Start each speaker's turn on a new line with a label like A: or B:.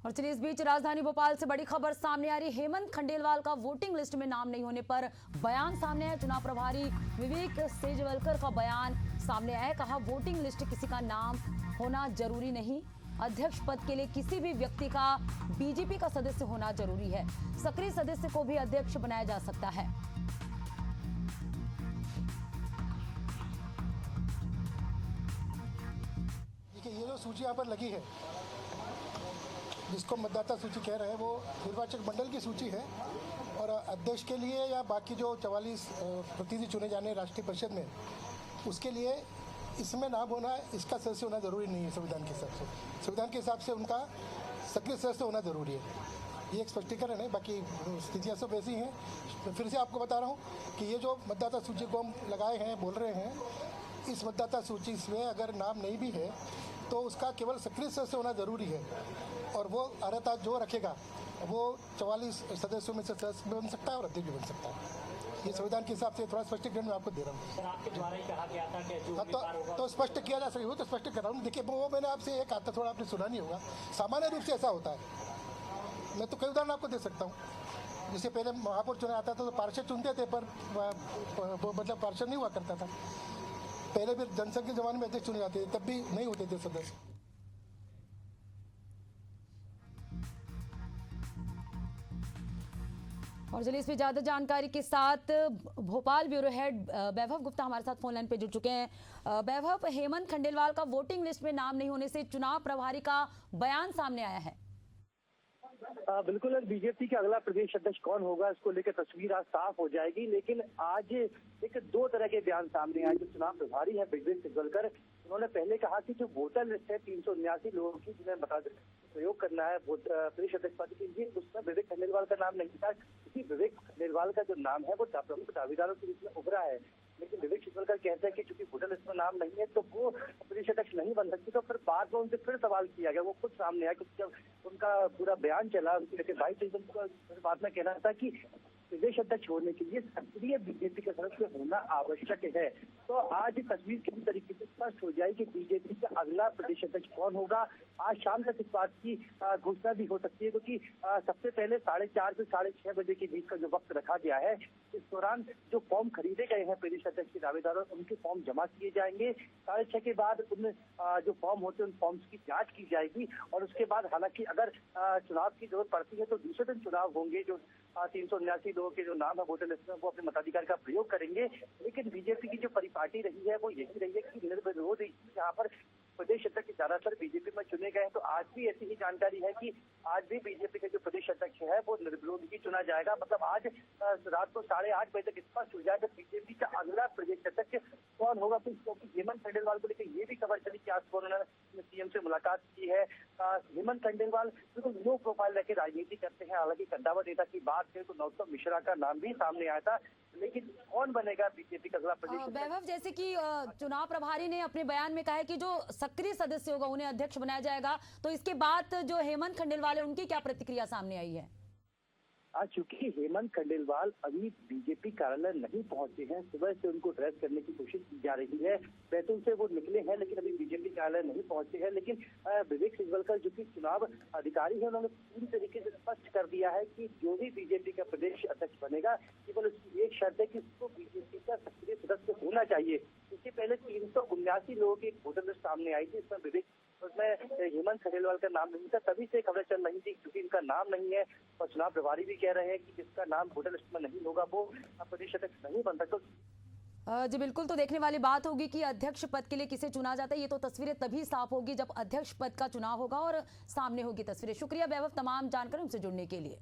A: और चलिए इस बीच राजधानी भोपाल से बड़ी खबर सामने आ रही। हेमंत खंडेलवाल का वोटिंग लिस्ट में नाम नहीं होने पर बयान सामने आया। चुनाव प्रभारी विवेक सेजवलकर का बयान सामने आया। कहा वोटिंग लिस्ट किसी का नाम होना जरूरी नहीं, अध्यक्ष पद के लिए किसी भी व्यक्ति का बीजेपी का सदस्य होना जरूरी है। सक्रिय सदस्य को भी अध्यक्ष बनाया जा सकता है।
B: ये जो सूची यहाँ पर लगी है, जिसको मतदाता सूची कह रहे हैं, वो निर्वाचक मंडल की सूची है और अध्यक्ष के लिए या बाकी जो 44 प्रतिनिधि चुने जाने राष्ट्रीय परिषद में, उसके लिए इसमें नाम होना, इसका सदस्य होना जरूरी नहीं है। संविधान के हिसाब से, संविधान के हिसाब से उनका सक्रिय सदस्य होना जरूरी है। ये एक स्पष्टीकरण है, बाकी स्थितियाँ सब ऐसी हैं। फिर से आपको बता रहा हूँ कि ये जो मतदाता सूची को हम लगाए हैं, बोल रहे हैं, इस मतदाता सूची में अगर नाम नहीं भी है तो उसका केवल सक्रिय सदस्य होना जरूरी है और वो अर्हता जो रखेगा वो 44 सदस्यों में से सदस्य बन सकता है और अध्यक्ष भी बन सकता है। ये संविधान के हिसाब से थोड़ा स्पष्टीकरण मैं आपको दे रहा हूँ।
C: सर, आपके द्वारा ही कहा गया था कि जो
B: तो स्पष्ट किया जा सके, तो स्पष्ट कर रहा हूँ। देखिए, वो मैंने आपसे एक आता, थोड़ा आपने सुना नहीं होगा, सामान्य रूप से ऐसा होता है। मैं तो कई उदाहरण आपको दे सकता हूँ। जिससे पहले महापौर चुना आता था तो पार्षद चुनते थे, पर मतलब पार्षद नहीं हुआ करता था। पहले भी जनसंघ के जमाने में अध्यक्ष चुने जाते थे, तब भी नहीं होते थे सदस्य।
A: और चलिए इसमें ज्यादा जानकारी के साथ भोपाल ब्यूरो हेड वैभव गुप्ता हमारे साथ फोन लाइन पे जुड़ चुके हैं। वैभव, हेमंत खंडेलवाल का वोटिंग लिस्ट में नाम नहीं होने से चुनाव प्रभारी का बयान सामने आया है।
D: बिल्कुल, बीजेपी का अगला प्रदेश अध्यक्ष कौन होगा, इसको लेकर तस्वीर आज साफ हो जाएगी। लेकिन आज एक दो तरह के बयान सामने आए। जो चुनाव प्रभारी है विवेक सेजवलकर, उन्होंने पहले कहा कि जो वोटर लिस्ट है 379 लोगों की, जिन्हें बता प्रयोग करना है प्रदेश अध्यक्ष पद के लिए, उसमें विवेक खंडेलवाल का नाम नहीं था। क्योंकि विवेक खंडेलवाल का जो नाम है वो प्रमुख दावेदारों के रूप में उभरा है। लेकिन विवेक सेजवलकर कहते हैं कि चूंकि वोटर लिस्ट में नाम नहीं है तो वो प्रदेश अध्यक्ष नहीं बन सकती। तो फिर बाद में उनसे फिर सवाल किया गया, वो खुद सामने आया, क्योंकि जब उनका पूरा बयान चला उनके लेकर 22 जून को बाद में कहना था कि प्रदेश अध्यक्ष होने के लिए सक्रिय बीजेपी का सदस्य होना आवश्यक है। तो आज तस्वीर किसी तरीके से स्पष्ट हो जाए कि बीजेपी का अगला प्रदेश अध्यक्ष कौन होगा। आज शाम तक इस बात की घोषणा भी हो सकती है, क्योंकि सबसे पहले 4:30 से 6:30 बजे के बीच का जो वक्त रखा गया है, इस दौरान जो फॉर्म खरीदे गए हैं प्रदेश अध्यक्ष के दावेदारों, उनके फॉर्म जमा किए जाएंगे। 6:30 के बाद उन जो फॉर्म होते हैं उन फॉर्म्स की जांच की जाएगी और उसके बाद हालांकि अगर चुनाव की जरूरत पड़ती है तो दूसरे दिन चुनाव होंगे। जो 379 लोगों के जो नाम है वोटर लिस्ट में, वो अपने मताधिकार का प्रयोग करेंगे। लेकिन बीजेपी की जो परिपाटी रही है वो यही रही है कि निर्विरोध यहाँ पर प्रदेश अध्यक्ष ज्यादातर बीजेपी में चुने गए हैं। तो आज भी ऐसी ही जानकारी है कि आज भी बीजेपी का जो प्रदेश अध्यक्ष है वो निर्विरोध ही चुना जाएगा। मतलब आज रात को 8:30 बजे तक स्पष्ट हो जाएगा बीजेपी का अगला प्रदेश अध्यक्ष कौन होगा। क्योंकि हेमंत खंडेलवाल को लेकर ये भी खबर चली कि आज उन्होंने सीएम से मुलाकात की है। हेमंत खंडेलवाल बिल्कुल लो प्रोफाइल रह के राजनीति करते हैं। हालांकि कद्दावर नेता की बात करें तो नौतम मिश्रा का नाम भी सामने आया था। लेकिन कौन बनेगा बीजेपी का अगला प्रदेश अध्यक्ष?
A: वैभव, जैसे कि चुनाव प्रभारी ने अपने बयान में कहा है कि जो सक्रिय सदस्य होगा उन्हें अध्यक्ष बनाया जाएगा, तो इसके बाद जो हेमंत खंडेलवाल है उनकी क्या प्रतिक्रिया सामने आई है?
D: आज चूंकि हेमंत खंडेलवाल अभी बीजेपी कार्यालय नहीं पहुंचे हैं, सुबह से उनको ट्रेस करने की कोशिश की जा रही है। बैतूल से वो निकले हैं लेकिन अभी बीजेपी कार्यालय नहीं पहुंचे हैं। लेकिन विवेक सेजवलकर जो कि चुनाव अधिकारी है, उन्होंने पूरी तरीके से स्पष्ट कर दिया है कि जो भी बीजेपी का प्रदेश अध्यक्ष बनेगा, केवल उसकी एक शर्त है कि उसको बीजेपी का सक्रिय सदस्य होना चाहिए। इससे पहले 379 लोगों की एक वोटर लिस्ट सामने आई थी, उसमें हेमंत खंडेलवाल का नाम नहीं था। तभी से खबरें चल रही थी क्योंकि इनका नाम नहीं है और चुनाव प्रभारी भी कह रहे हैं कि जिसका नाम वोटर लिस्ट में नहीं होगा वो प्रदेश अध्यक्ष नहीं बन सकता।
A: जी बिल्कुल, तो देखने वाली बात होगी कि अध्यक्ष पद के लिए किसे चुना जाता है। ये तो तस्वीरें तभी साफ होगी जब अध्यक्ष पद का चुनाव होगा और सामने होगी तस्वीरें। शुक्रिया वैभव तमाम जानकारी हमसे जुड़ने के लिए।